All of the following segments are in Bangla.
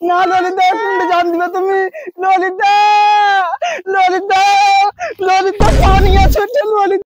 না ললিতা কোনটা জান দিবে তুমি ললিতা ললিতা ললিতা পানি আছে ললিতা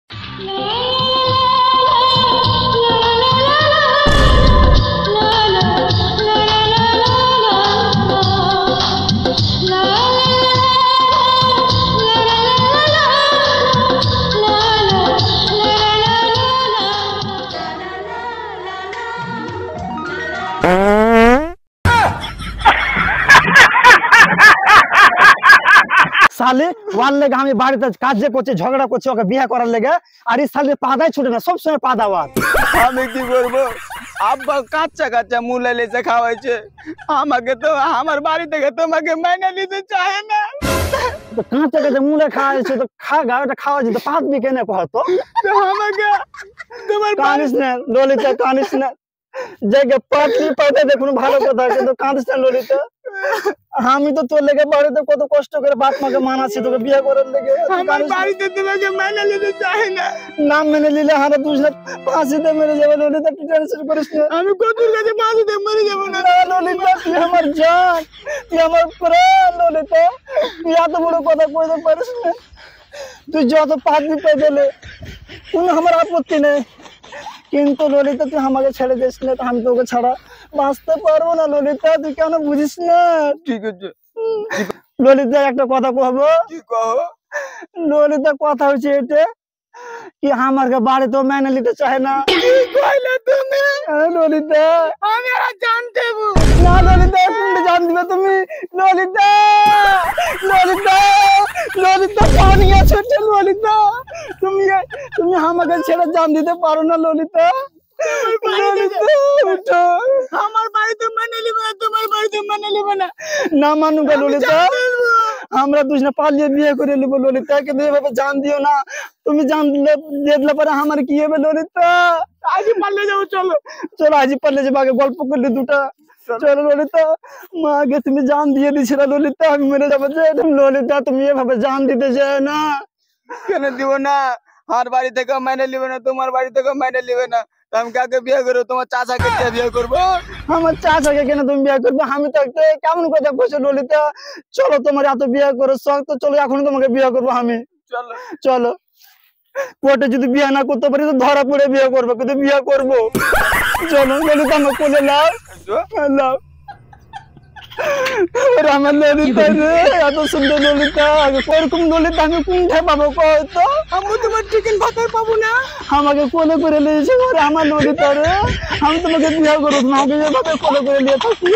साले वाल लेगे हमें बाड़ी काजे करछे झगड़ा करछे ओके बियाह करार लेगे और इस साले पादाई छुटे ना सब समय पादा वात আমি কি করব আব্বা কাচ্চা কাচ্চা মুলা লেচা খাওয়াইছে আমাকে তো আমার বাড়ি থেকে তোমাকে মাইনে নিতে চায় না तो कांचे के मुले खाए छे तो खा गाटा खावा जे तो पाद भी केने कहतो তো আমাকে তোমার कानिस ने ललिता कानिस ने जगे पाटली पाते देखुन भालो কথা কিন্তু कानिस ने ललिता আমি তো তোর লেগে বাড়িতে কত কষ্ট করে বাপ মাকে মানাছি তোকে বিয়ে করার লেগে আমার বাড়িতে তোমাকে মাইনে নিতে চায় না নাম মেনে নিলে হারা দুজনে ফাঁসিতে মেরে যাবে ললিতা তুই টেনশন করিস না আমি কতর কাছে ফাঁসিতে মরে যাব না ললিতা তুই আমার জান তুই আমার প্রাণ ললিতা তুই এত বড় কথা কইতে পারিস না তুই যত পাগলি পেয়ে দিলে কোনো আমার আপত্তি নেই কিন্তু ললিতা তুই আমাকে ছেড়ে দিস না তো আমি তোকে ছাড়া বাঁচতে পারবো না ললিতা তুই কেন বুঝিস না ঠিক আছে ললিতা একটা কথা কহবো কি কहो ললিতা কথা হচ্ছে এটা कि हमारे बारे तो मैंने लेते चाहे ना ललिता जानते ना ललिता तुम जान दिबे तुमी ललिता ललिता ललिता पानी আছে ललिता তুমি আমাকে ছেড়ে জান দিতে পারো না ললিতা ললিতা আমার বাড়িতে মানে নিবে না তোমার বাড়িতে মানে নিবে না না মানুগা ললিতা আমরা দুজনে পালিয়ে বিয়ে করে নেব ললিতা কিন্তু এভাবে জান দিও না তুমি জান দিলে পরে আমার কি হবে ললিতা আজই পালিয়ে যাও চলো চলো আজই পালিয়ে যাবো আগে গল্প করলে দুটা চলো ললিতা মা আগে তুমি জান দিয়ে দিছিলে ললিতা আমি মেরে যাবো যে ললিতা তুমি এভাবে জান দিতে চাও না কেন দিব না আর বাড়ি থেকে মাইনে নিবে না তোমার বাড়ি থেকে মাইনে নিবে না আমি কাকে বিয়ে করব তোমার চাচাকে কে বিয়ে করব আমার চাচাকে কেন তুমি বিয়ে করবে আমি তো একটা কেমন কথা বলছো ললিতা চলো তোমার এত বিয়ে করো শখ তো চলো এখন তোমাকে বিয়ে করবো আমি চলো চলো কোর্টে যদি বিয়ে না করতে পারি তো ধরা পড়ে বিয়ে করবো কিন্তু বিয়ে করবো চলো ললিতা আমার কোলে লাও লাও আমার ললিতা রে এত সুন্দর ললিতা কোরকম ললিতা আমি কোনটা পাবো কয়তো আমি তোমার চিকেন ভাতার পাবো না আমাকে কোলে করে নিয়েছে ঘরে আমার ললিতা রে আমি তোমাকে বিয়ে করবো আমাকে এভাবে কোলে করে নিয়ে থাকি